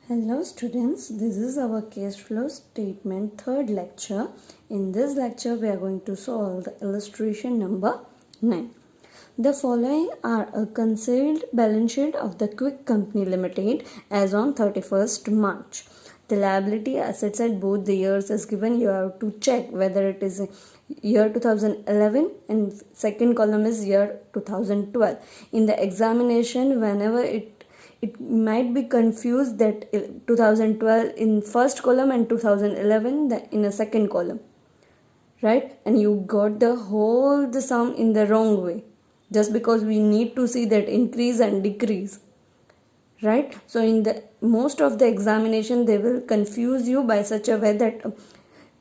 Hello students, this is our cash flow statement third lecture. In this lecture we are going to solve the illustration number 9. The following are a concealed balance sheet of the Quick Company Limited as on 31st March. The liability assets at both the years is given. You have to check whether it is year 2011 and second column is year 2012. In the examination, whenever it might be confused that 2012 in first column and 2011 in a second column, right? And you got the sum in the wrong way, just because we need to see that increase and decrease, right? So in the most of the examination they will confuse you by such a way that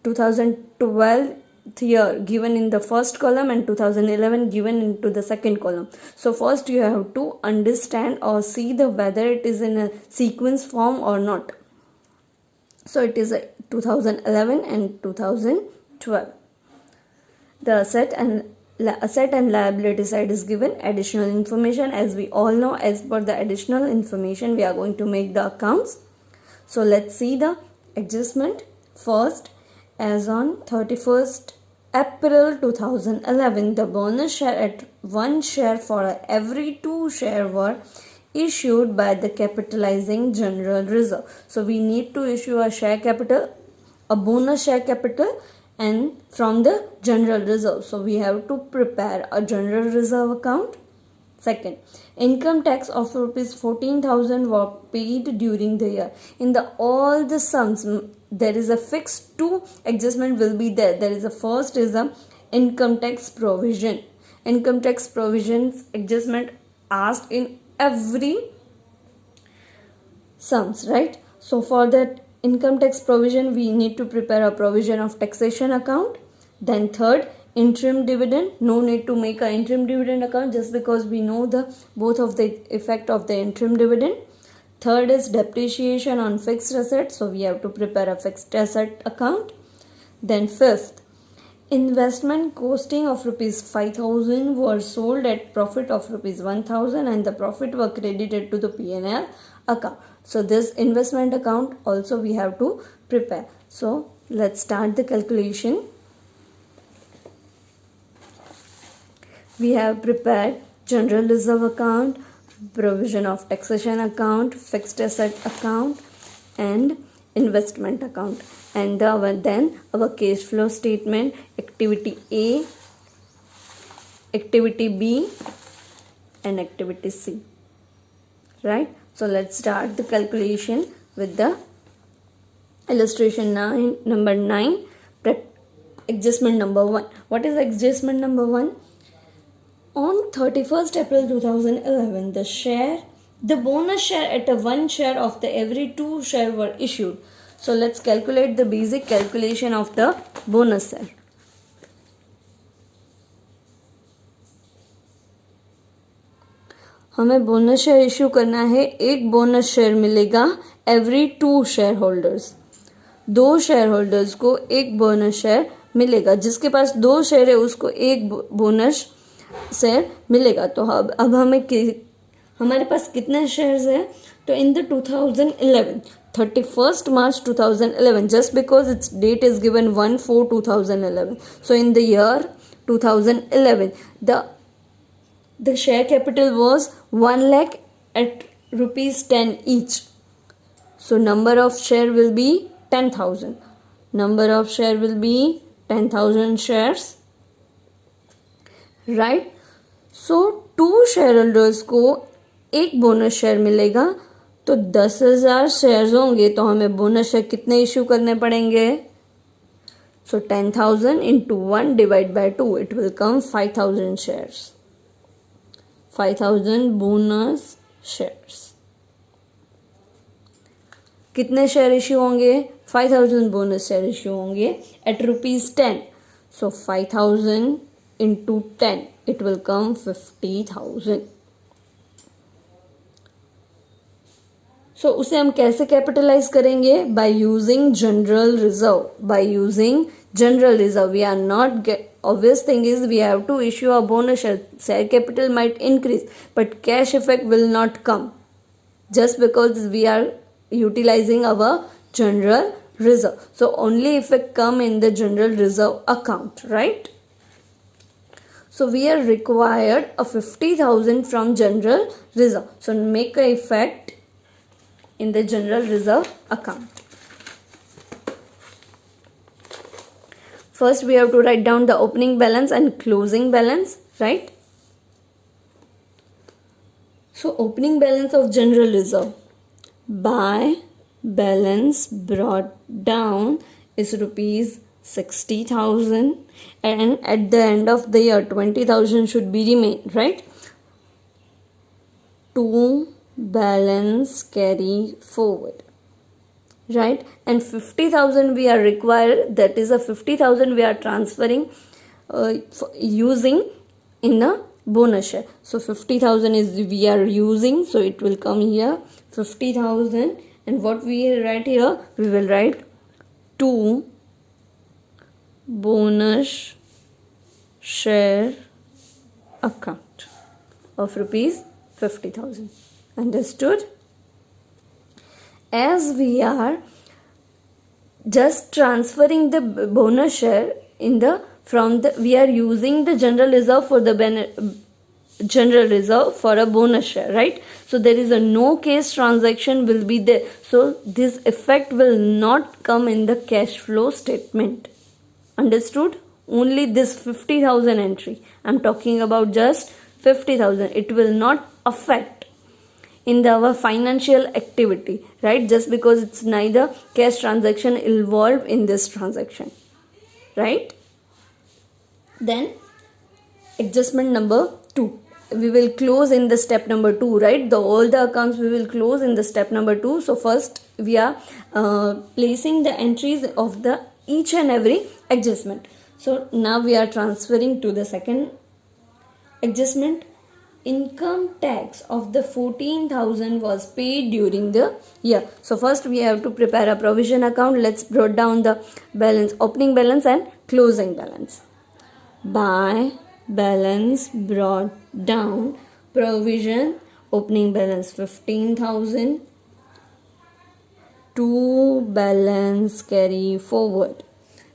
2012 year given in the first column and 2011 given into the second column. So first you have to understand or see the whether it is in a sequence form or not. So it is 2011 and 2012. The asset and liability side is given. Additional information, as we all know, as per the additional information we are going to make the accounts. So let's see the adjustment. First, as on 31st April 2011, the bonus share at 1 share for every 2 share were issued by the capitalizing general reserve. So we need to issue a share capital, a bonus share capital, and from the general reserve. So we have to prepare a general reserve account. Second, income tax of rupees 14,000 were paid during the year. In the all the sums, there is a fixed 2 adjustment will be there. There is a first is a income tax provision. Income tax provisions adjustment asked in every sums, right? So for that income tax provision, we need to prepare a provision of taxation account. Then third, interim dividend. No need to make an interim dividend account, just because we know the both of the effect of the interim dividend. Third is depreciation on fixed assets, so we have to prepare a fixed asset account. Then fifth, investment costing of rupees 5,000 were sold at profit of rupees 1,000 and the profit were credited to the P&L account. So this investment account also we have to prepare. So let's start the calculation. We have prepared general reserve account, provision of taxation account, fixed asset account, and investment account. And then our cash flow statement, activity A, activity B, and activity C, right? So let's start the calculation with the illustration number 9, adjustment number 1. What is adjustment number 1? On 31st April 2011, the bonus share at a 1 share of the every 2 share were issued. So let's calculate the basic calculation of the bonus share. हमें bonus share issue करना है. एक bonus share मिलेगा every 2 share holders. 2 share holders को एक bonus share मिलेगा. जिसके पास 2 share है उसको एक बोनस शेयर मिलेगा. तो अब हमारे पास कितने शेयर्स है? तो in the 2011 31st March 2011, just because its date is given 1/4/2011, so in the year 2011 the share capital was 1 lakh at rupees 10 each. So number of share will be 10,000. Number of share will be 10,000 shares, right? So 2 shareholders को एक bonus share मिलेगा. तो 10,000 shares होंगे तो हमें bonus share कितने issue करने पड़ेंगे? सो 10,000 into 1 divided by 2, it will come 5,000 shares. 5,000 bonus shares. कितने शेयर इश्यू होंगे? 5,000 बोनस शेयर इश्यू होंगे eight rupees 10. So 5,000 into 10, it will come 50,000. So उसे हम कैसे कैपिटलाइज करेंगे? By using general reserve. By using general reserve we are not obvious thing is we have to issue a bonus share. Share capital might increase but cash effect will not come, just because we are utilizing our general reserve. So only if it come in the general reserve account, right? So we are required a 50,000 from general reserve. So make a effect in the general reserve account. First we have to write down the opening balance and closing balance, right? So opening balance of general reserve by balance brought down is rupees 60,000, and at the end of the year 20,000 should be remain, right? To balance carry forward, right? And 50,000 we are required, that is a 50,000 we are transferring using in a bonus share. So 50,000 is we are using, so it will come here 50,000, and what we write here, we will write 2 bonus share account of rupees 50,000. Understood? As we are just transferring the bonus share in the we are using the general reserve for the general reserve for a bonus share, right? So there is a no case transaction will be there, so this effect will not come in the cash flow statement. Understood? Only this 50,000 entry, I'm talking about just 50,000. It will not affect in our financial activity, right? Just because it's neither cash transaction involved in this transaction, right? Then adjustment number 2, we will close in the step number 2, right? All the accounts we will close in the step number 2. So first we are placing the entries of the each and every adjustment. So now we are transferring to the second adjustment. Income tax of the 14,000 was paid during the year. So first we have to prepare a provision account. Let's break down the balance, opening balance and closing balance. By balance brought down, provision, opening balance 15,000, to balance carry forward,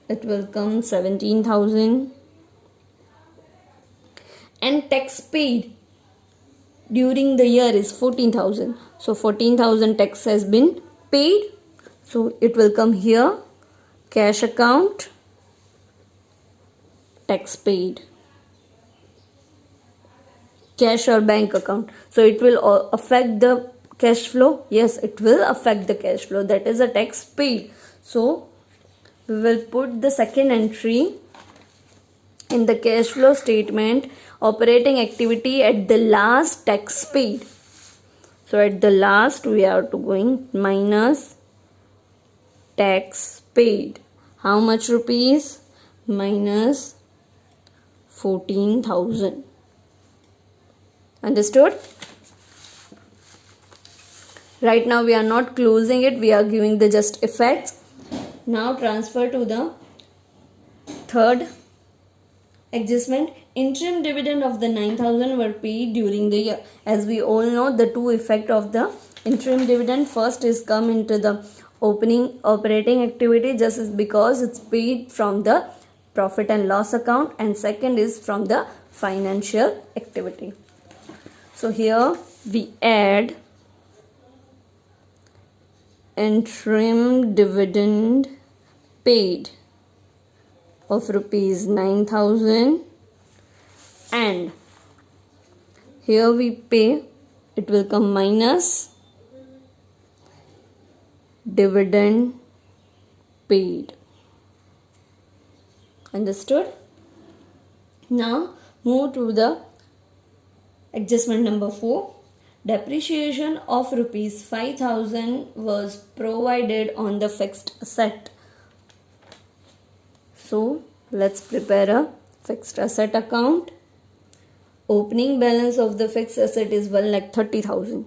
it will come 17,000, and tax paid during the year is 14,000. So 14,000 tax has been paid, so it will come here, cash account, tax paid, cash or bank account. So it will affect the cash flow. Yes, it will affect the cash flow, that is a tax paid. So we will put the second entry in the cash flow statement, operating activity at the last tax paid. So at the last we are to going minus tax paid. How much rupees? Minus 14,000. Understood? Right now we are not closing it, we are giving the just effects. Now transfer to the third adjustment. Interim dividend of the 9,000 were paid during the year. As we all know, the two effect of the interim dividend, first is come into the operating activity just as because it's paid from the profit and loss account, and second is from the financial activity. So here we add interim dividend paid of rupees 9,000, and here we pay, it will come minus dividend paid. Understood? Now move to the adjustment number 4. Depreciation of rupees 5,000 was provided on the fixed asset. So let's prepare a fixed asset account. Opening balance of the fixed asset is 1,30,000.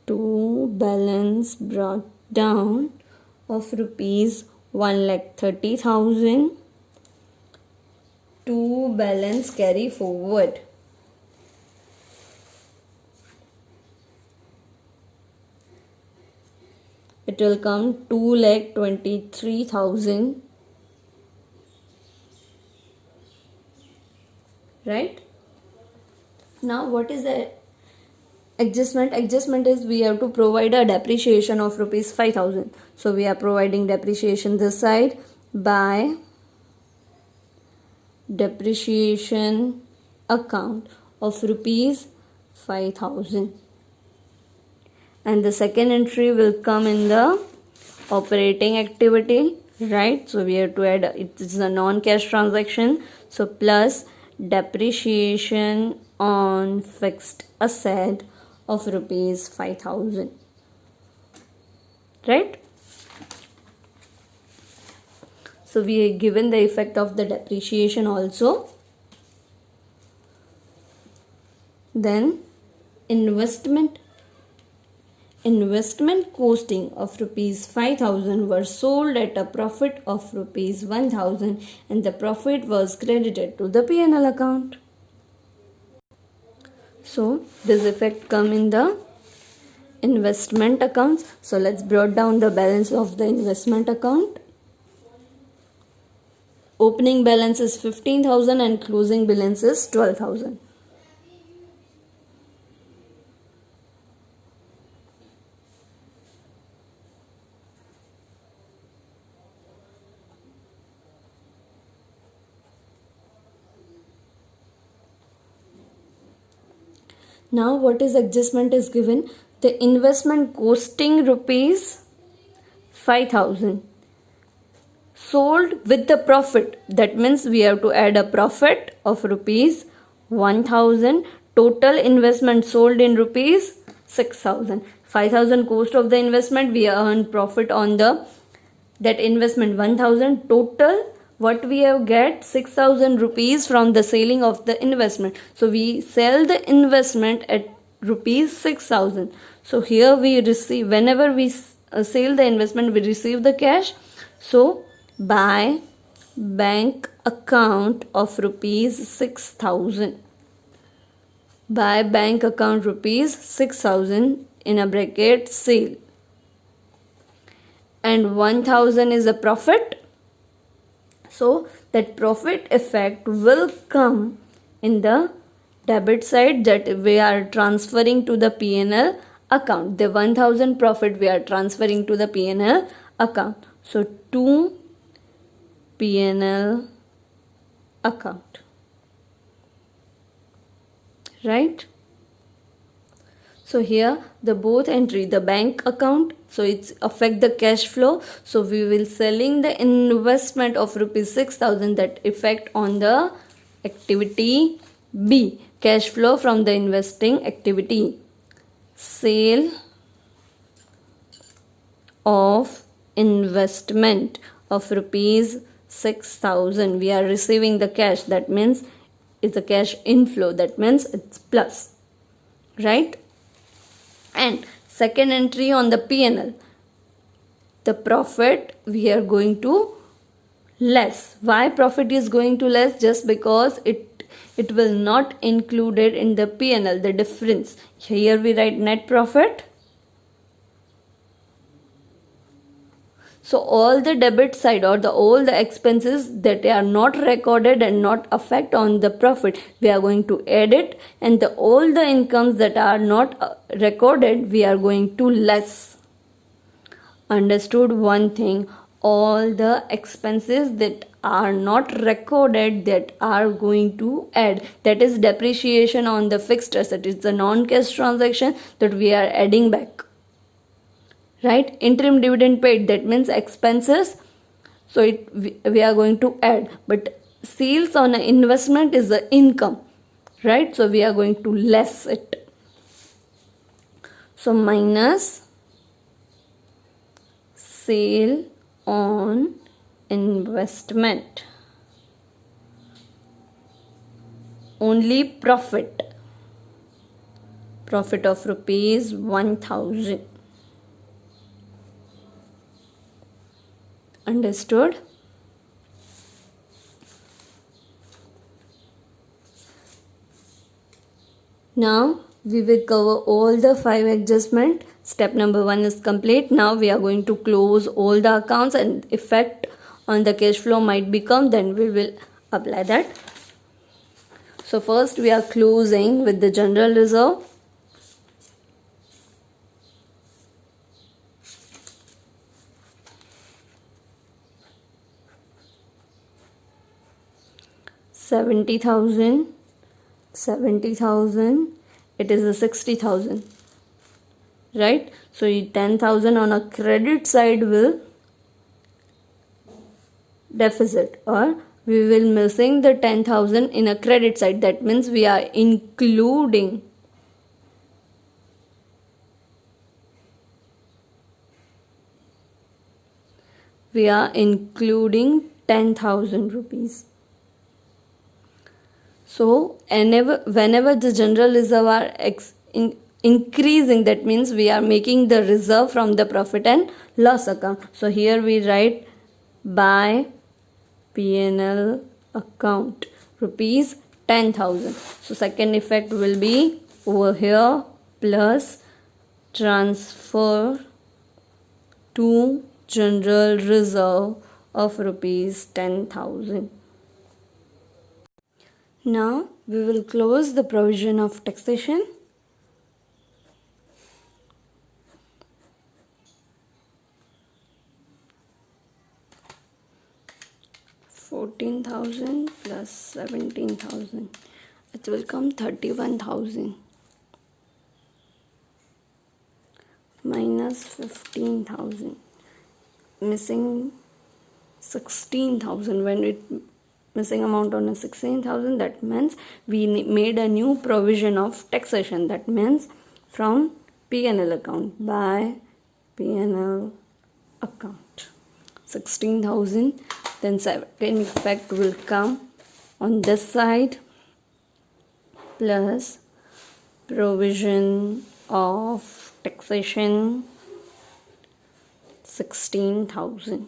To balance brought down of rupees 1,30,000, to balance carry forward. it will come 2,23,000, right? Now what is the adjustment? Adjustment is we have to provide a depreciation of rupees 5,000. So we are providing depreciation this side by depreciation account of rupees 5,000, and the second entry will come in the operating activity, right? So we have to add, it is a non-cash transaction, so plus depreciation on fixed asset of rupees 5,000, right? So we are given the effect of the depreciation also. Then investment costing of rupees 5,000 were sold at a profit of rupees 1,000, and the profit was credited to the P&L account. So this effect come in the investment accounts. So let's brought down the balance of the investment account. Opening balance is 15,000 and closing balance is 12,000. Now what is adjustment is given? The investment costing rupees 5,000 sold with the profit. That means we have to add a profit of rupees 1,000. Total investment sold in rupees 6,000. 5,000 cost of the investment. We earn profit on that investment 1,000. Total what we have get 6,000 rupees from the selling of the investment. So we sell the investment at rupees 6,000. So here we receive, whenever we sell the investment, we receive the cash. So by bank account of rupees 6,000, by bank account rupees 6,000 in a bracket sale, and 1,000 is a profit. So that profit effect will come in the debit side, that we are transferring to the P&L account. The 1,000 profit we are transferring to the P&L account. So to P&L account, right? So here the both entry, the bank account, so it's affect the cash flow. So we will selling the investment of rupees 6,000, that effect on the activity B, cash flow from the investing activity. Sale of investment of rupees 6,000, we are receiving the cash, that means it's a cash inflow, that means it's plus, right? And second entry on the P&L, the profit we are going to less. Why profit is going to less? Just because it will not included in the P&L, the difference. Here we write net profit. So all the debit side or all the expenses that are not recorded and not affect on the profit, we are going to add it, and all the incomes that are not recorded, we are going to less. Understood one thing? All the expenses that are not recorded, that are going to add, that is depreciation on the fixed asset. It's a non-cash transaction that we are adding back. Right? Interim dividend paid, that means expenses, so we are going to add, but sales on an investment is the income, right? So we are going to less it. So minus sale on investment, only profit of rupees 1,000. Understood? Now we will cover all the 5 adjustment. Step number 1 is complete. Now we are going to close all the accounts, and effect on the cash flow might become, then we will apply that. So first we are closing with the general reserve. $70,000, it is a 60,000, right? So 10,000 on a credit side will deficit, or we will missing the 10,000 in a credit side. That means we are including we are including 10,000 rupees. So whenever the general reserve are increasing, that means we are making the reserve from the profit and loss account. So here we write by P&L account rupees 10,000. So second effect will be over here, plus transfer to general reserve of rupees 10,000. Now we will close the provision of taxation. $14,000 plus 17,000, it will come 31,000 minus 15,000, missing 16,000. When it missing amount on a 16,000, that means we made a new provision of taxation. That means from P&L account, by P&L account 16,000. Then second effect will come on this side, plus provision of taxation 16,000.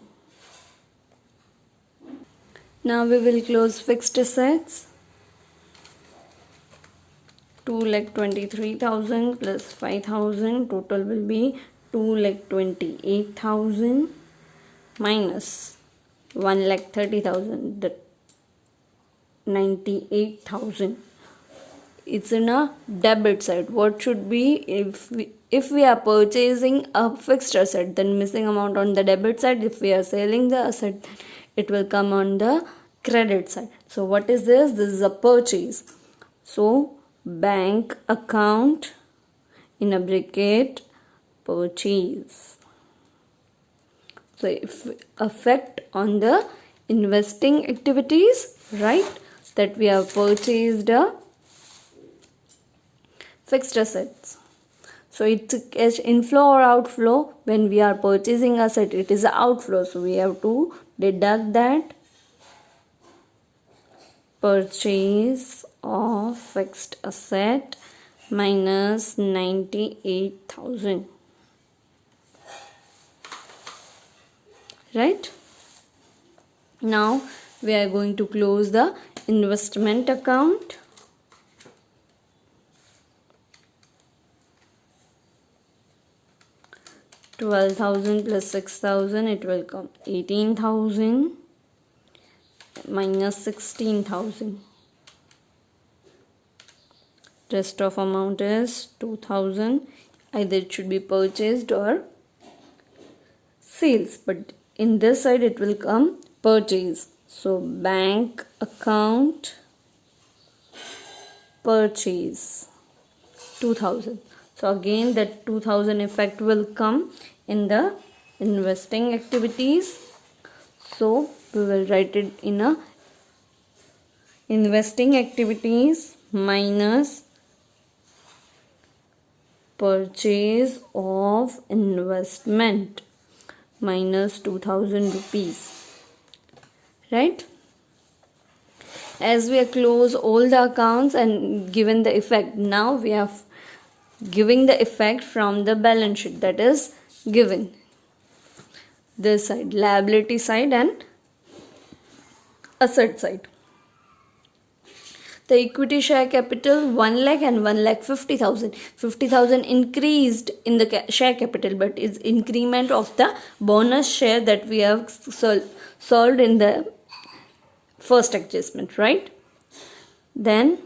Now we will close fixed assets. 2,23,000 plus 5,000, total will be 2,28,000 minus 1,30,000, the 98,000. It's in a debit side. What should be, if we are purchasing a fixed asset, then missing amount on the debit side. If we are selling the asset, it will come on the credit side. So what is this? This is a purchase. So bank account in a bracket purchase. So if effect on the investing activities, right, that we have purchased a fixed assets. So it's a cash inflow or outflow. When we are purchasing asset, it is an outflow. So we have to deduct that. Purchase of fixed asset minus 98,000. Right? Now we are going to close the investment account. $12,000 plus 6,000, it will come 18,000 minus 16,000. Rest of amount is 2,000. Either it should be purchased or sales, but in this side it will come purchase. So bank account purchase 2,000. So again that 2,000 effect will come in the investing activities. So we will write it in a investing activities minus purchase of investment minus 2,000 rupees. Right? As we have closed all the accounts and given the effect, now we are giving the effect from the balance sheet, that is given this side, liability side and asset side. The equity share capital 1 lakh and 1 lakh 50,000. 50,000 increased in the share capital, but it's increment of the bonus share that we have solved in the first adjustment, right? Then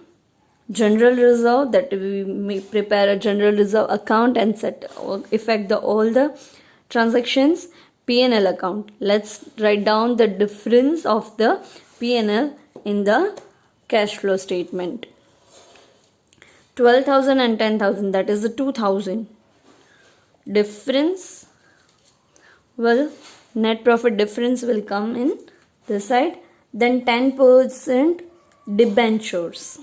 general reserve, that we may prepare a general reserve account and effect all the transactions. P&L account, let's write down the difference of the P&L in the cash flow statement. 12,000 and 10,000, that is the 2,000 difference. Well, net profit difference will come in this side. Then 10% debentures.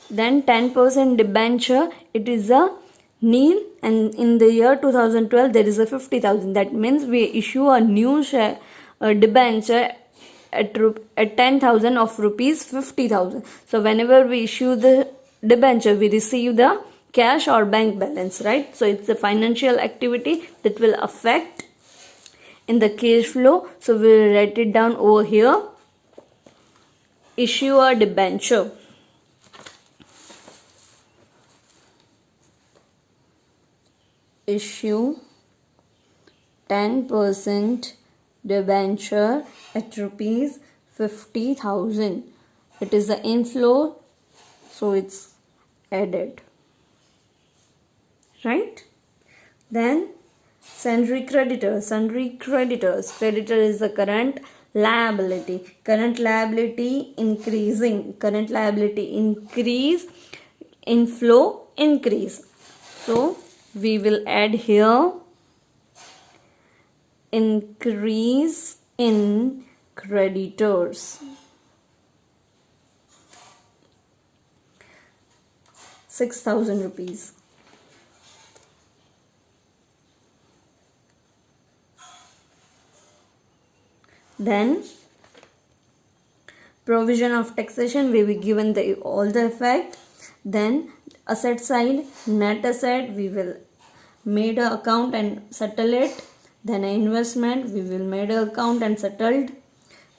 Then 10% debenture, it is a nil, and in the year 2012 there is a 50,000. That means we issue a new share debenture at 10,000 of rupees 50,000. So whenever we issue the debenture, we receive the cash or bank balance, right? So it's a financial activity that will affect in the cash flow. So we'll write it down over here. Issue a debenture. Issue 10% debenture at rupees 50,000. It is the inflow, so it's added, right? Then sundry creditors. Creditor is the current liability. Current liability increasing. Current liability increase. Inflow increase. So we will add here increase in creditors. 6,000 rupees. Then provision of taxation, we will given all the effect. Then asset side, net asset, we will made a account and settle it. Then investment, we will made a account and settled.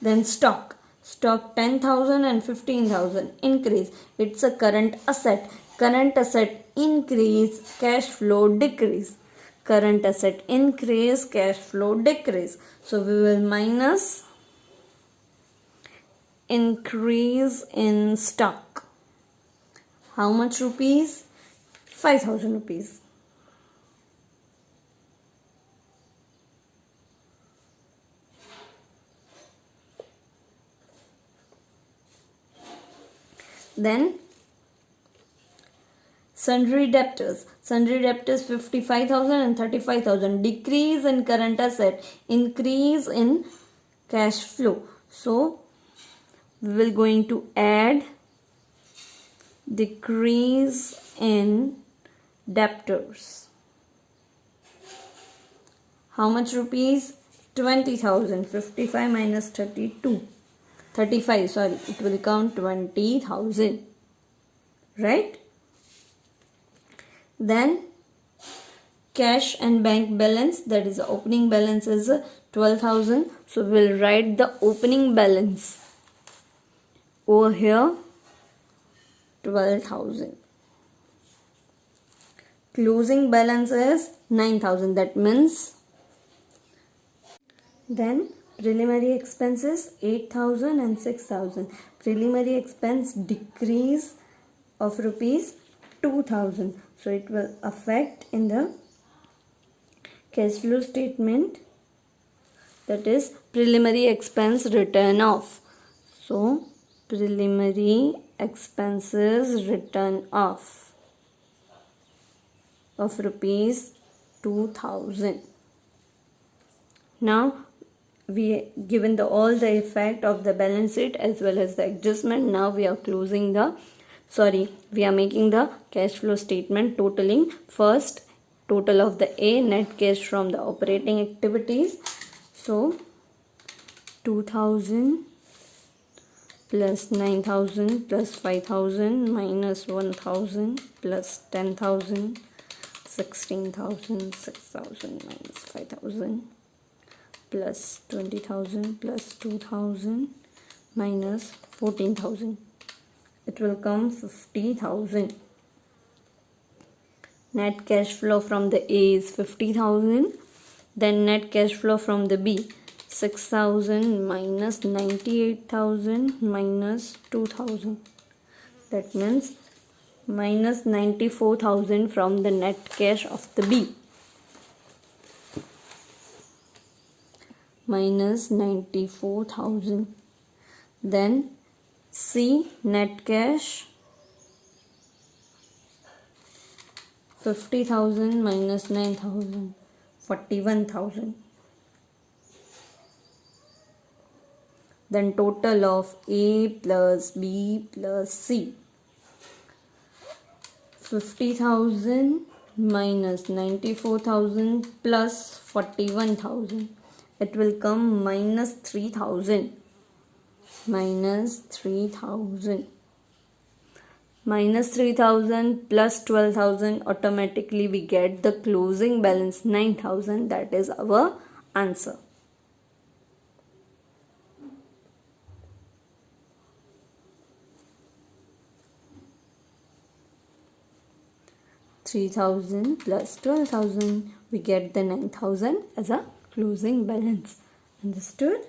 Then stock 10,000 and 15,000 increase. It's a current asset. Current asset increase, cash flow decrease. Current asset increase, cash flow decrease. So we will minus increase in stock. How much rupees? 5,000 rupees. Then sundry debtors. 55,000 and 35,000. Decrease in current asset, increase in cash flow. So we will going to add decrease in debtors. How much rupees? 20,000. 55 minus 32. 35, sorry, it will count 20,000, right? Then cash and bank balance, that is the opening balance is 12,000. So we'll write the opening balance over here, 12,000. Closing balance is 9,000. That means then preliminary expenses 8,000 and 6,000. Preliminary expense decrease of rupees 2,000. So it will affect in the cash flow statement, that is preliminary expense written off. So preliminary expenses written off of rupees 2,000. Now we given all the effect of the balance sheet as well as the adjustment. Now we are we are making the cash flow statement totaling first total of the net cash from the operating activities. So 2,000 plus 9,000 plus 5,000 minus 1,000 plus 10,000, 16,000, 6,000 minus 5,000 plus 20,000 plus 2,000 minus 14,000. It will come 50,000. Net cash flow from the A is 50,000. Then net cash flow from the B, 6,000 minus 98,000 minus 2,000. That means minus 94,000 from the net cash of the B. Minus 94,000. Then C, net cash 50,000 minus 9,000, 41,000. Then total of A plus B plus C, 50,000 minus 94,000 plus 41,000. It will come minus 3,000. Minus 3,000. Minus 3,000 plus 12,000, automatically we get the closing balance 9,000. That is our answer. $3,000 plus 12,000, we get the 9,000 as a closing balance. Understood?